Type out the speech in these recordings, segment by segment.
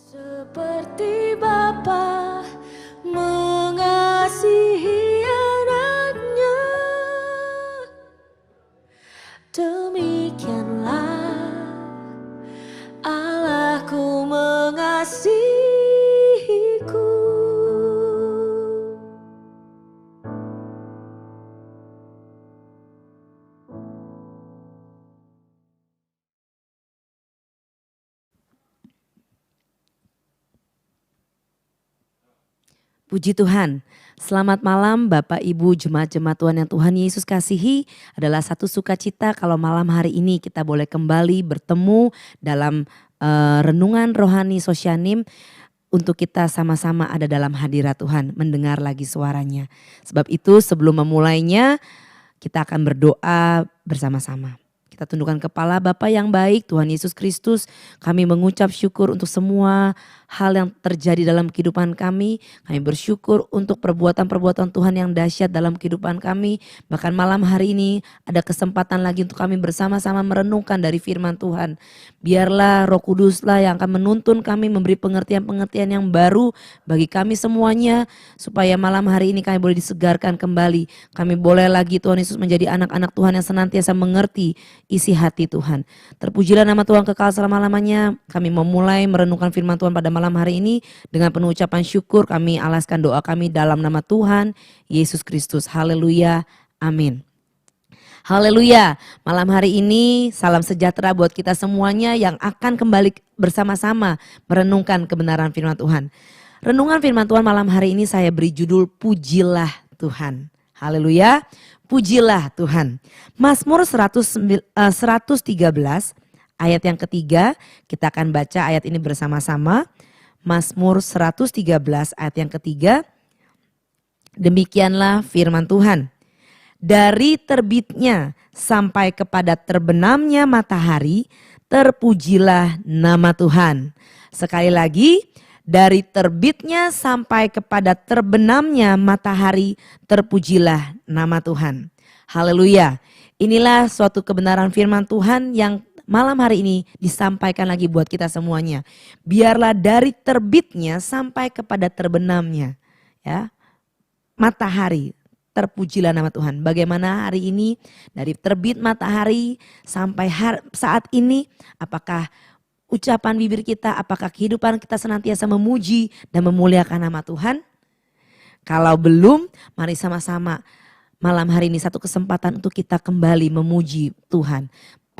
Seperti Bapa mengasihi anaknya, demikianlah Allahku mengasihiku. Puji Tuhan, selamat malam Bapak Ibu jemaat-jemaat Tuhan yang Tuhan Yesus kasihi. Adalah satu sukacita kalau malam hari ini kita boleh kembali bertemu dalam renungan rohani Sosyanim. Untuk kita sama-sama ada dalam hadirat Tuhan, mendengar lagi suaranya. Sebab itu sebelum memulainya kita akan berdoa bersama-sama. Kita tundukkan kepala. Bapa yang baik, Tuhan Yesus Kristus, kami mengucap syukur untuk semua hal yang terjadi dalam kehidupan kami. Kami bersyukur untuk perbuatan-perbuatan Tuhan yang dahsyat dalam kehidupan kami. Bahkan malam hari ini ada kesempatan lagi untuk kami bersama-sama merenungkan dari firman Tuhan. Biarlah Roh Kuduslah yang akan menuntun kami, memberi pengertian-pengertian yang baru bagi kami semuanya. Supaya malam hari ini kami boleh disegarkan kembali. Kami boleh lagi Tuhan Yesus menjadi anak-anak Tuhan yang senantiasa mengerti isi hati Tuhan. Terpujilah nama Tuhan kekal selama-lamanya. Kami memulai merenungkan firman Tuhan pada malam hari ini dengan penuh ucapan syukur. Kami alaskan doa kami dalam nama Tuhan Yesus Kristus. Haleluya. Amin. Haleluya. Malam hari ini salam sejahtera buat kita semuanya yang akan kembali bersama-sama merenungkan kebenaran firman Tuhan. Renungan firman Tuhan malam hari ini saya beri judul Pujilah Tuhan. Haleluya. Pujilah Tuhan. Mazmur 113 ayat yang ketiga. Kita akan baca ayat ini bersama-sama. Mazmur 113 ayat yang ketiga. Demikianlah firman Tuhan. Dari terbitnya sampai kepada terbenamnya matahari, terpujilah nama Tuhan. Sekali lagi, dari terbitnya sampai kepada terbenamnya matahari, terpujilah nama Tuhan. Haleluya. Inilah suatu kebenaran firman Tuhan yang malam hari ini disampaikan lagi buat kita semuanya. Biarlah dari terbitnya sampai kepada terbenamnya, ya, matahari, terpujilah nama Tuhan. Bagaimana hari ini dari terbit matahari sampai saat ini, apakah ucapan bibir kita, apakah kehidupan kita senantiasa memuji dan memuliakan nama Tuhan? Kalau belum, mari sama-sama malam hari ini satu kesempatan untuk kita kembali memuji Tuhan.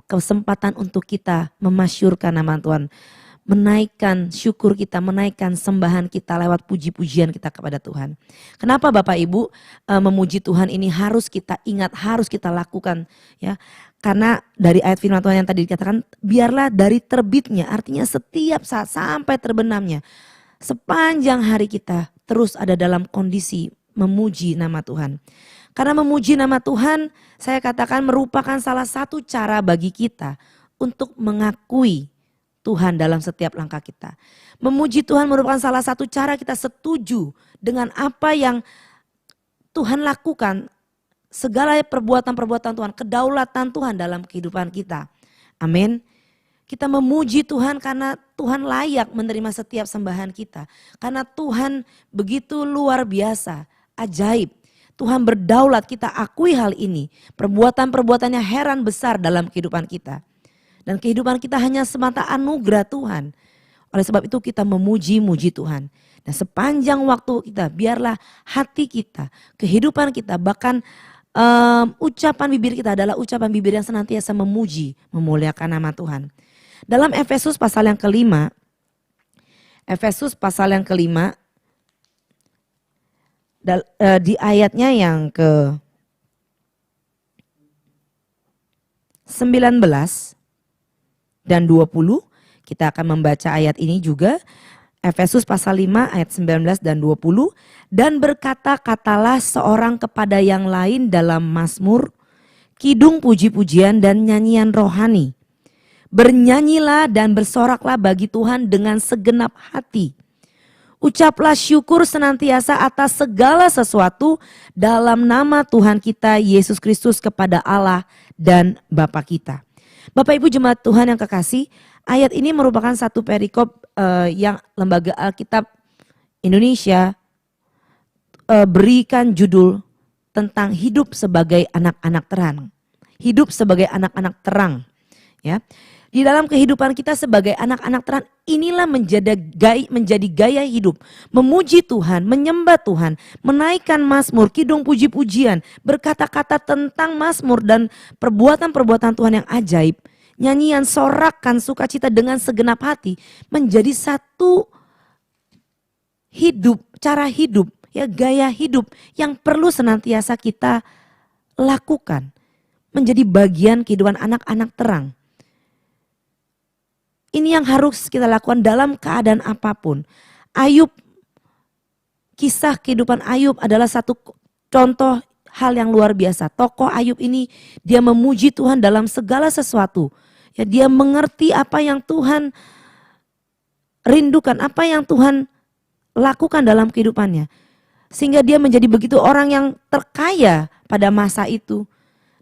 Kesempatan untuk kita memasyurkan nama Tuhan. Menaikkan syukur kita, menaikkan sembahan kita lewat puji-pujian kita kepada Tuhan. Kenapa Bapak Ibu memuji Tuhan ini harus kita ingat, harus kita lakukan, ya? Karena dari ayat firman Tuhan yang tadi dikatakan, biarlah dari terbitnya, artinya setiap saat sampai terbenamnya. Sepanjang hari kita terus ada dalam kondisi memuji nama Tuhan. Karena memuji nama Tuhan, saya katakan merupakan salah satu cara bagi kita untuk mengakui Tuhan dalam setiap langkah kita. Memuji Tuhan merupakan salah satu cara kita setuju dengan apa yang Tuhan lakukan. Segala perbuatan-perbuatan Tuhan, kedaulatan Tuhan dalam kehidupan kita. Amin. Kita memuji Tuhan karena Tuhan layak menerima setiap sembahan kita. Karena Tuhan begitu luar biasa, ajaib. Tuhan berdaulat, kita akui hal ini. Perbuatan-perbuatannya heran besar dalam kehidupan kita. Dan kehidupan kita hanya semata anugerah Tuhan. Oleh sebab itu kita memuji-muji Tuhan. Dan sepanjang waktu kita, biarlah hati kita, kehidupan kita, bahkan ucapan bibir kita adalah ucapan bibir yang senantiasa memuji, memuliakan nama Tuhan. Dalam Efesus pasal yang kelima, di ayatnya yang ke 19 dan 20, kita akan membaca ayat ini juga. Efesus pasal 5 ayat 19 dan 20. Dan berkata-katalah seorang kepada yang lain dalam mazmur, kidung puji-pujian dan nyanyian rohani. Bernyanyilah dan bersoraklah bagi Tuhan dengan segenap hati. Ucaplah syukur senantiasa atas segala sesuatu dalam nama Tuhan kita Yesus Kristus kepada Allah dan Bapa kita. Bapak Ibu jemaat Tuhan yang kekasih, ayat ini merupakan satu perikop yang Lembaga Alkitab Indonesia berikan judul tentang hidup sebagai anak-anak terang. Hidup sebagai anak-anak terang. Ya, di dalam kehidupan kita sebagai anak-anak terang, inilah menjadi gaya hidup. Memuji Tuhan, menyembah Tuhan, menaikkan mazmur, kidung puji-pujian, berkata-kata tentang mazmur dan perbuatan-perbuatan Tuhan yang ajaib. Nyanyian, sorakan, sukacita dengan segenap hati menjadi satu hidup, cara hidup, ya, gaya hidup yang perlu senantiasa kita lakukan. Menjadi bagian kehidupan anak-anak terang. Ini yang harus kita lakukan dalam keadaan apapun. Ayub, kisah kehidupan Ayub adalah satu contoh hal yang luar biasa. Tokoh Ayub ini dia memuji Tuhan dalam segala sesuatu. Ya, dia mengerti apa yang Tuhan rindukan, apa yang Tuhan lakukan dalam kehidupannya. Sehingga dia menjadi begitu orang yang terkaya pada masa itu.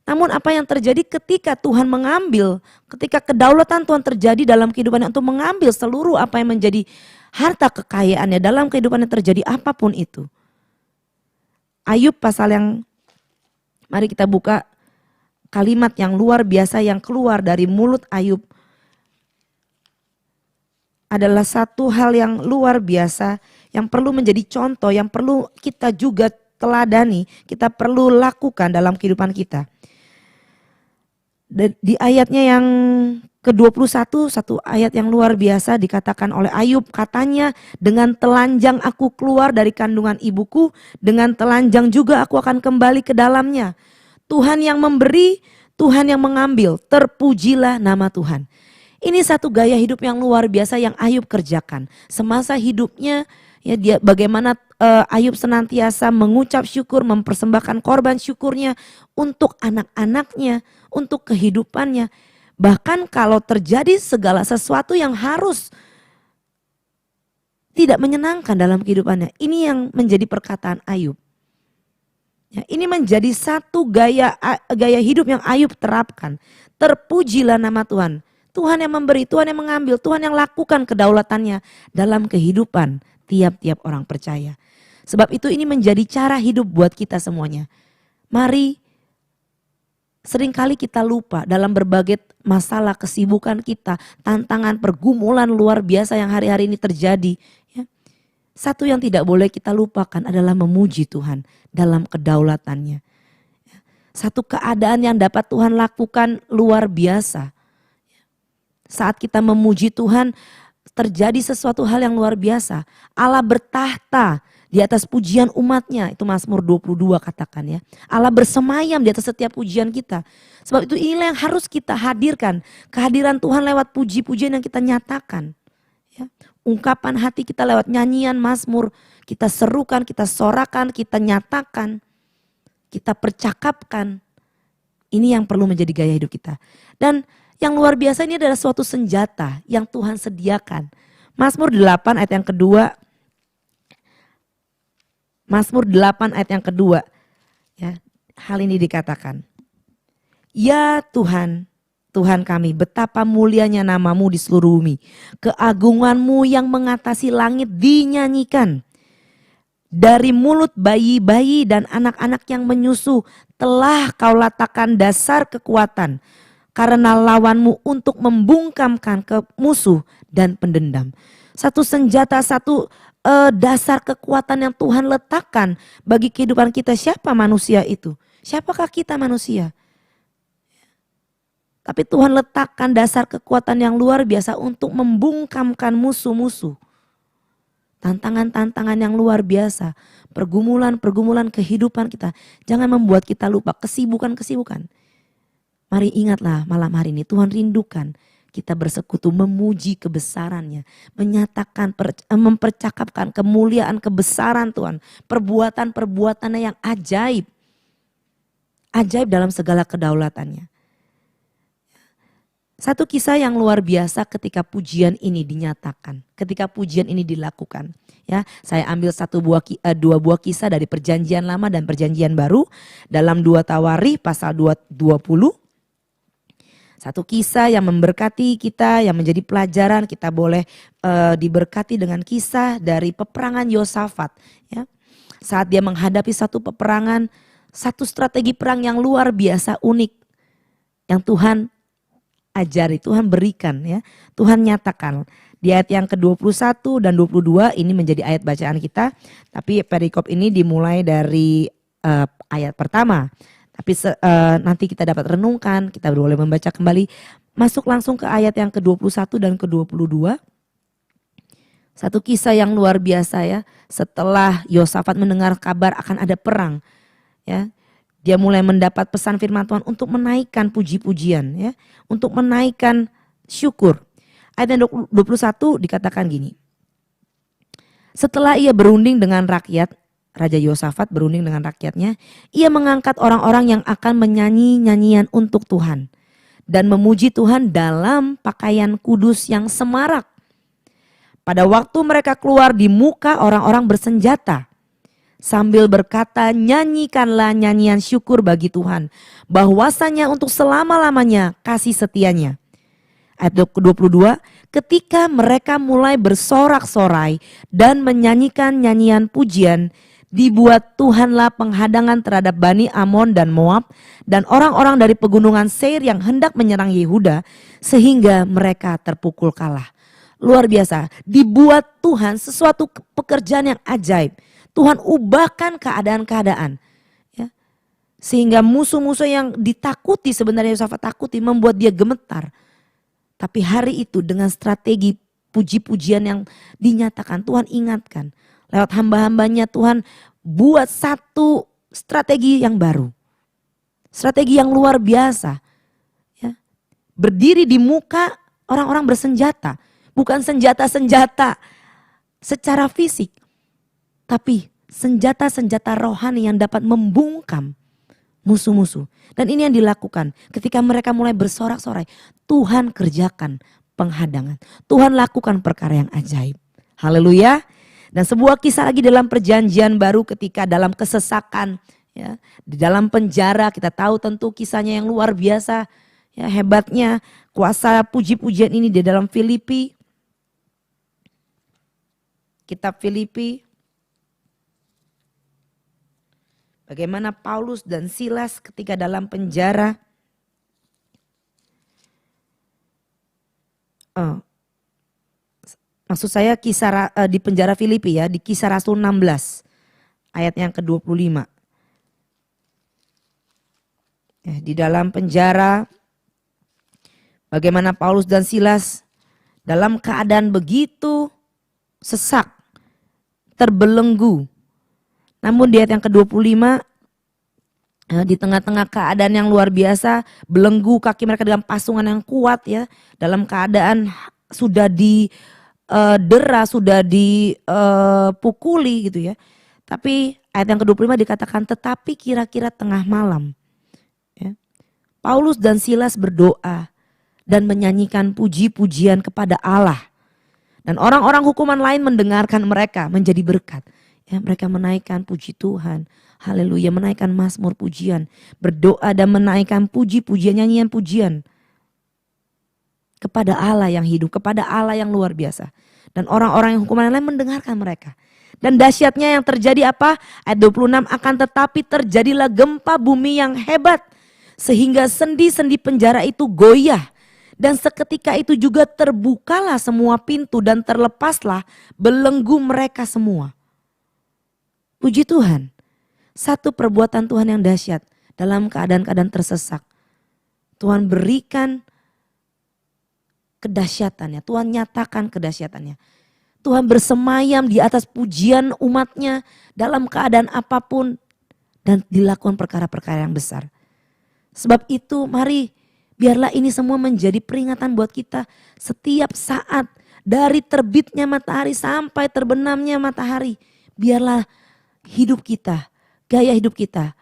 Namun apa yang terjadi ketika Tuhan mengambil, ketika kedaulatan Tuhan terjadi dalam kehidupannya untuk mengambil seluruh apa yang menjadi harta kekayaannya dalam kehidupannya, terjadi apapun itu. Ayub pasal yang, mari kita buka kalimat yang luar biasa yang keluar dari mulut Ayub. Adalah satu hal yang luar biasa yang perlu menjadi contoh, yang perlu kita juga teladani, kita perlu lakukan dalam kehidupan kita. Di ayatnya yang ke-21, satu ayat yang luar biasa dikatakan oleh Ayub, katanya, dengan telanjang aku keluar dari kandungan ibuku, dengan telanjang juga aku akan kembali ke dalamnya. Tuhan yang memberi, Tuhan yang mengambil, terpujilah nama Tuhan. Ini satu gaya hidup yang luar biasa yang Ayub kerjakan. Semasa hidupnya, ya, dia bagaimana Ayub senantiasa mengucap syukur, mempersembahkan korban syukurnya untuk anak-anaknya, untuk kehidupannya. Bahkan kalau terjadi segala sesuatu yang harus tidak menyenangkan dalam kehidupannya, ini yang menjadi perkataan Ayub. Ya, ini menjadi satu gaya hidup yang Ayub terapkan. Terpujilah nama Tuhan. Tuhan yang memberi, Tuhan yang mengambil, Tuhan yang lakukan kedaulatannya dalam kehidupan tiap-tiap orang percaya. Sebab itu ini menjadi cara hidup buat kita semuanya. Mari, seringkali kita lupa dalam berbagai masalah, kesibukan kita, tantangan, pergumulan luar biasa yang hari-hari ini terjadi. Ya. Satu yang tidak boleh kita lupakan adalah memuji Tuhan dalam kedaulatannya. Satu keadaan yang dapat Tuhan lakukan luar biasa. Saat kita memuji Tuhan, terjadi sesuatu hal yang luar biasa. Allah bertahta di atas pujian umatnya, itu Mazmur 22 katakan ya. Allah bersemayam di atas setiap pujian kita. Sebab itu inilah yang harus kita hadirkan. Kehadiran Tuhan lewat puji-pujian yang kita nyatakan. Ya. Ungkapan hati kita lewat nyanyian Mazmur. Kita serukan, kita sorakan, kita nyatakan. Kita percakapkan. Ini yang perlu menjadi gaya hidup kita. Dan yang luar biasa ini adalah suatu senjata yang Tuhan sediakan. Mazmur 8 ayat yang kedua. Mazmur 8 ayat yang kedua. Ya, hal ini dikatakan. Ya Tuhan, Tuhan kami, betapa mulianya namamu di seluruh bumi. Keagunganmu yang mengatasi langit dinyanyikan. Dari mulut bayi-bayi dan anak-anak yang menyusu telah kau letakkan dasar kekuatan. Karena lawanmu untuk membungkamkan ke musuh dan pendendam. Satu senjata, satu dasar kekuatan yang Tuhan letakkan bagi kehidupan kita. Siapa manusia itu? Siapakah kita manusia? Tapi Tuhan letakkan dasar kekuatan yang luar biasa untuk membungkamkan musuh-musuh. Tantangan-tantangan yang luar biasa. Pergumulan-pergumulan kehidupan kita. Jangan membuat kita lupa kesibukan-kesibukan. Mari ingatlah malam hari ini Tuhan rindukan kita bersekutu memuji kebesarannya. Menyatakan, mempercakapkan kemuliaan kebesaran Tuhan. Perbuatan-perbuatannya yang ajaib. Ajaib dalam segala kedaulatannya. Satu kisah yang luar biasa ketika pujian ini dinyatakan. Ketika pujian ini dilakukan. Ya, saya ambil dua buah kisah dari perjanjian lama dan perjanjian baru. Dalam 2 Tawarikh pasal 20. Satu kisah yang memberkati kita, yang menjadi pelajaran. Kita boleh diberkati dengan kisah dari peperangan Yosafat. Ya. Saat dia menghadapi satu peperangan, satu strategi perang yang luar biasa unik. Yang Tuhan ajari, Tuhan berikan, ya, Tuhan nyatakan. Di ayat yang ke-21 dan 22 ini menjadi ayat bacaan kita. Tapi perikop ini dimulai dari ayat pertama. Tapi nanti kita dapat renungkan, kita boleh membaca kembali. Masuk langsung ke ayat yang ke-21 dan ke-22. Satu kisah yang luar biasa, ya. Setelah Yosafat mendengar kabar akan ada perang, ya, dia mulai mendapat pesan firman Tuhan untuk menaikkan puji-pujian, ya, untuk menaikkan syukur. Ayat yang 21 dikatakan gini. Setelah ia berunding dengan rakyat, Raja Yosafat berunding dengan rakyatnya, ia mengangkat orang-orang yang akan menyanyi nyanyian untuk Tuhan dan memuji Tuhan dalam pakaian kudus yang semarak. Pada waktu mereka keluar di muka orang-orang bersenjata, sambil berkata, nyanyikanlah nyanyian syukur bagi Tuhan, bahwasanya untuk selama-lamanya kasih setianya. Ayat 22, ketika mereka mulai bersorak-sorai dan menyanyikan nyanyian pujian, dibuat Tuhanlah penghadangan terhadap Bani Amon dan Moab dan orang-orang dari pegunungan Seir yang hendak menyerang Yehuda, sehingga mereka terpukul kalah. Luar biasa, dibuat Tuhan sesuatu pekerjaan yang ajaib. Tuhan ubahkan keadaan-keadaan, ya, sehingga musuh-musuh yang ditakuti, sebenarnya Yosafat takuti, membuat dia gemetar. Tapi hari itu dengan strategi puji-pujian yang dinyatakan, Tuhan ingatkan. Lewat hamba-hambanya Tuhan buat satu strategi yang baru. Strategi yang luar biasa. Ya. Berdiri di muka orang-orang bersenjata. Bukan senjata-senjata secara fisik. Tapi senjata-senjata rohani yang dapat membungkam musuh-musuh. Dan ini yang dilakukan ketika mereka mulai bersorak-sorai. Tuhan kerjakan penghadangan. Tuhan lakukan perkara yang ajaib. Haleluya. Dan sebuah kisah lagi dalam perjanjian baru ketika dalam kesesakan. Ya, di dalam penjara kita tahu tentu kisahnya yang luar biasa. Ya, hebatnya kuasa puji-pujian ini di dalam Filipi. Kitab Filipi. Bagaimana Paulus dan Silas ketika dalam penjara. Maksud saya kisah di penjara Filipi, ya, di Kisah Rasul 16 ayat yang ke-25. Ya, di dalam penjara bagaimana Paulus dan Silas dalam keadaan begitu sesak, terbelenggu. Namun di ayat yang ke-25, di tengah-tengah keadaan yang luar biasa, belenggu kaki mereka dengan pasungan yang kuat, ya, dalam keadaan sudah didera, sudah dipukuli gitu, ya. Tapi ayat yang ke-25 dikatakan, tetapi kira-kira tengah malam, ya, Paulus dan Silas berdoa dan menyanyikan puji-pujian kepada Allah. Dan orang-orang hukuman lain mendengarkan mereka, menjadi berkat. Ya, mereka menaikkan puji Tuhan. Haleluya, menaikkan mazmur pujian. Berdoa dan menaikkan puji-pujian, nyanyian pujian. Kepada Allah yang hidup, kepada Allah yang luar biasa. Dan orang-orang yang hukuman lain mendengarkan mereka. Dan dahsyatnya yang terjadi apa? Ayat 26, akan tetapi terjadilah gempa bumi yang hebat. Sehingga sendi-sendi penjara itu goyah. Dan seketika itu juga terbukalah semua pintu dan terlepaslah belenggu mereka semua. Puji Tuhan, satu perbuatan Tuhan yang dahsyat dalam keadaan-keadaan tersesak. Tuhan berikan kedahsyatannya, Tuhan nyatakan kedahsyatannya. Tuhan bersemayam di atas pujian umatnya dalam keadaan apapun dan dilakukan perkara-perkara yang besar. Sebab itu mari biarlah ini semua menjadi peringatan buat kita setiap saat dari terbitnya matahari sampai terbenamnya matahari. Biarlah hidup kita, gaya hidup kita,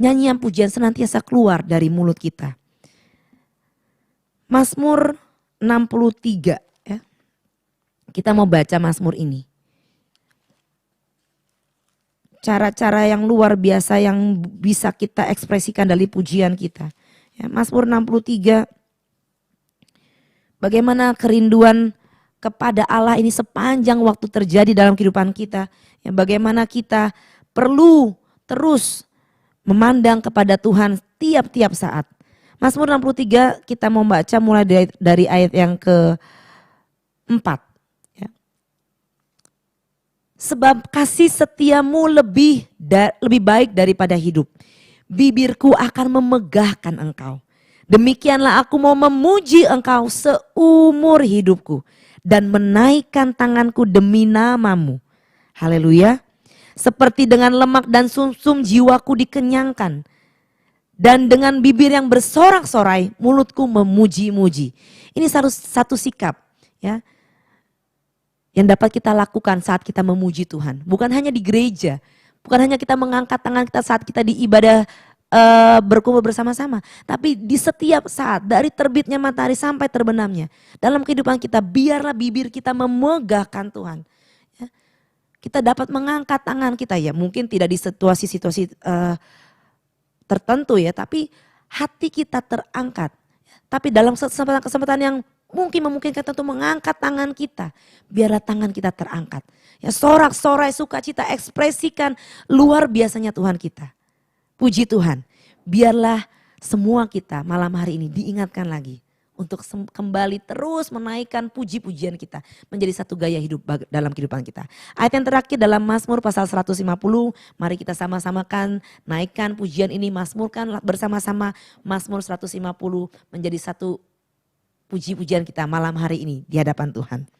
nyanyian pujian senantiasa keluar dari mulut kita. Mazmur 63, ya. Kita mau baca Mazmur ini. Cara-cara yang luar biasa yang bisa kita ekspresikan dari pujian kita. Ya, Mazmur 63 Bagaimana kerinduan kepada Allah ini sepanjang waktu terjadi dalam kehidupan kita. Ya, bagaimana kita perlu terus memandang kepada Tuhan tiap-tiap saat. Mazmur 63 kita mau baca mulai dari ayat yang ke-4. Ya. Sebab kasih setiamu lebih baik daripada hidup. Bibirku akan memegahkan engkau. Demikianlah aku mau memuji engkau seumur hidupku. Dan menaikkan tanganku demi namamu. Haleluya. Seperti dengan lemak dan sumsum jiwaku dikenyangkan. Dan dengan bibir yang bersorak-sorai mulutku memuji-muji. Ini satu sikap ya yang dapat kita lakukan saat kita memuji Tuhan. Bukan hanya di gereja. Bukan hanya kita mengangkat tangan kita saat kita di ibadah berkumpul bersama-sama. Tapi di setiap saat dari terbitnya matahari sampai terbenamnya. Dalam kehidupan kita biarlah bibir kita memegahkan Tuhan. Ya. Kita dapat mengangkat tangan kita ya. Mungkin tidak di situasi-situasi tertentu ya, tapi hati kita terangkat. Tapi dalam kesempatan yang mungkin memungkinkan untuk mengangkat tangan kita, biarlah tangan kita terangkat. Ya, sorak-sorai sukacita, ekspresikan luar biasanya Tuhan kita. Puji Tuhan, biarlah semua kita malam hari ini diingatkan lagi untuk kembali terus menaikkan puji-pujian kita menjadi satu gaya hidup dalam kehidupan kita. Ayat yang terakhir dalam Mazmur pasal 150, mari kita sama-samakan naikkan pujian ini, mazmurkan bersama-sama Mazmur 150 menjadi satu puji-pujian kita malam hari ini di hadapan Tuhan.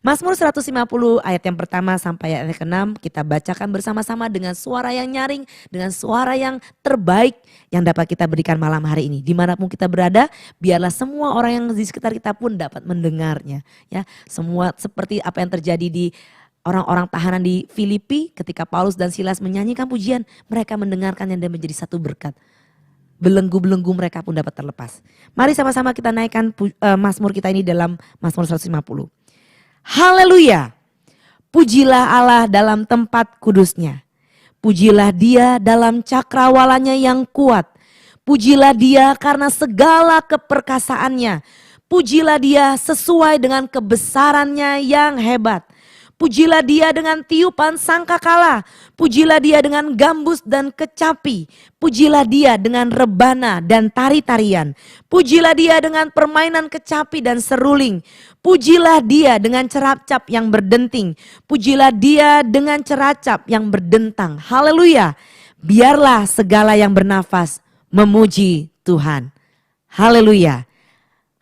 Mazmur 150 ayat yang pertama sampai ayat yang ke-6 kita bacakan bersama-sama dengan suara yang nyaring, dengan suara yang terbaik yang dapat kita berikan malam hari ini. Dimanapun kita berada, biarlah semua orang yang di sekitar kita pun dapat mendengarnya. Ya, semua seperti apa yang terjadi di orang-orang tahanan di Filipi ketika Paulus dan Silas menyanyikan pujian, mereka mendengarkannya dan menjadi satu berkat. Belenggu-belenggu mereka pun dapat terlepas. Mari sama-sama kita naikkan Mazmur kita ini dalam Mazmur 150. Haleluya, pujilah Allah dalam tempat kudusnya. Pujilah dia dalam cakrawalanya yang kuat. Pujilah dia karena segala keperkasaannya. Pujilah dia sesuai dengan kebesarannya yang hebat. Pujilah dia dengan tiupan sangkakala. Pujilah dia dengan gambus dan kecapi. Pujilah dia dengan rebana dan tari-tarian. Pujilah dia dengan permainan kecapi dan seruling. Pujilah dia dengan ceracap yang berdenting. Pujilah dia dengan ceracap yang berdentang. Haleluya. Biarlah segala yang bernafas memuji Tuhan. Haleluya.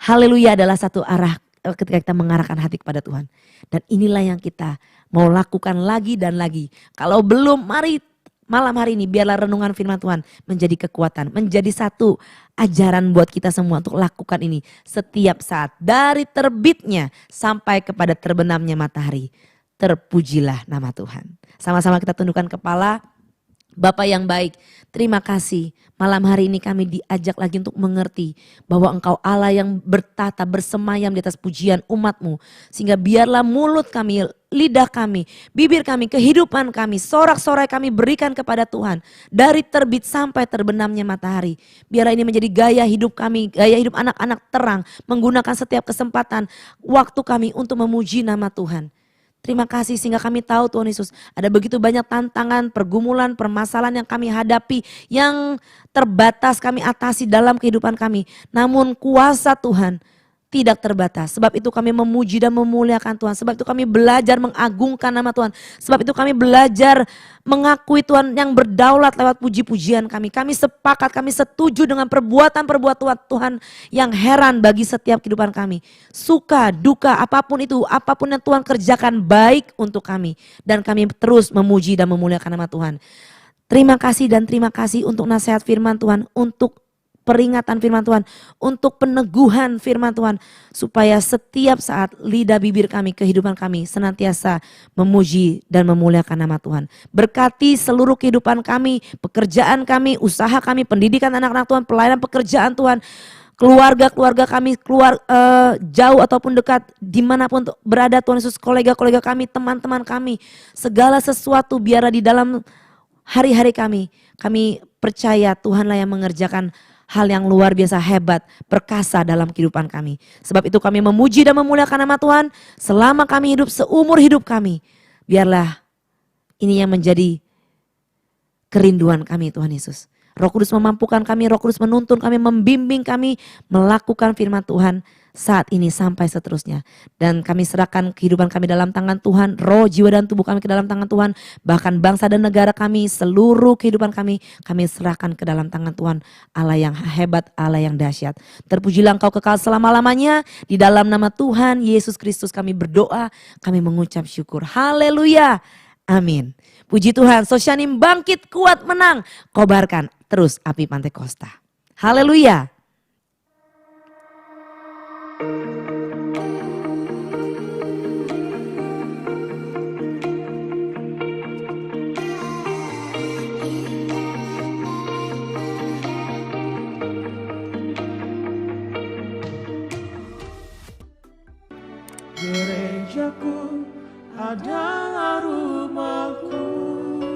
Haleluya adalah satu arah ketika kita mengarahkan hati kepada Tuhan. Dan inilah yang kita mau lakukan lagi dan lagi. Kalau belum, mari malam hari ini biarlah renungan firman Tuhan menjadi kekuatan. Menjadi satu ajaran buat kita semua untuk lakukan ini setiap saat. Dari terbitnya sampai kepada terbenamnya matahari. Terpujilah nama Tuhan. Sama-sama kita tundukkan kepala. Bapa yang baik, terima kasih malam hari ini kami diajak lagi untuk mengerti bahwa Engkau Allah yang bertata bersemayam di atas pujian umat-Mu. Sehingga biarlah mulut kami, lidah kami, bibir kami, kehidupan kami, sorak-sorai kami berikan kepada Tuhan. Dari terbit sampai terbenamnya matahari. Biarlah ini menjadi gaya hidup kami, gaya hidup anak-anak terang. Menggunakan setiap kesempatan waktu kami untuk memuji nama Tuhan. Terima kasih sehingga kami tahu Tuhan Yesus ada begitu banyak tantangan, pergumulan, permasalahan yang kami hadapi yang terbatas kami atasi dalam kehidupan kami. Namun kuasa Tuhan tidak terbatas. Sebab itu kami memuji dan memuliakan Tuhan. Sebab itu kami belajar mengagungkan nama Tuhan. Sebab itu kami belajar mengakui Tuhan yang berdaulat lewat puji-pujian kami. Kami sepakat, kami setuju dengan perbuatan-perbuatan Tuhan yang heran bagi setiap kehidupan kami. Suka, duka, apapun itu, apapun yang Tuhan kerjakan baik untuk kami. Dan kami terus memuji dan memuliakan nama Tuhan. Terima kasih dan terima kasih untuk nasihat firman Tuhan, untuk peringatan firman Tuhan, untuk peneguhan firman Tuhan, supaya setiap saat lidah bibir kami, kehidupan kami senantiasa memuji dan memuliakan nama Tuhan. Berkati seluruh kehidupan kami, pekerjaan kami, usaha kami, pendidikan anak-anak Tuhan, pelayanan pekerjaan Tuhan, keluarga-keluarga kami, jauh ataupun dekat, dimanapun berada Tuhan Yesus, kolega-kolega kami, teman-teman kami, segala sesuatu biarlah di dalam hari-hari kami percaya Tuhanlah yang mengerjakan hal yang luar biasa hebat, perkasa dalam kehidupan kami. Sebab itu kami memuji dan memuliakan nama Tuhan selama kami hidup seumur hidup kami. Biarlah ini yang menjadi kerinduan kami Tuhan Yesus. Roh Kudus memampukan kami, Roh Kudus menuntun kami, membimbing kami melakukan firman Tuhan saat ini sampai seterusnya. Dan kami serahkan kehidupan kami dalam tangan Tuhan, roh, jiwa dan tubuh kami ke dalam tangan Tuhan. Bahkan bangsa dan negara kami, seluruh kehidupan kami serahkan ke dalam tangan Tuhan. Allah yang hebat, Allah yang dahsyat. Terpujilah Engkau kekal selama-lamanya. Di dalam nama Tuhan Yesus Kristus kami berdoa, kami mengucap syukur. Haleluya. Amin. Puji Tuhan, Sosyanim bangkit kuat menang. Kobarkan terus api Pantekosta. Haleluya. Gerejaku adalah rumahku.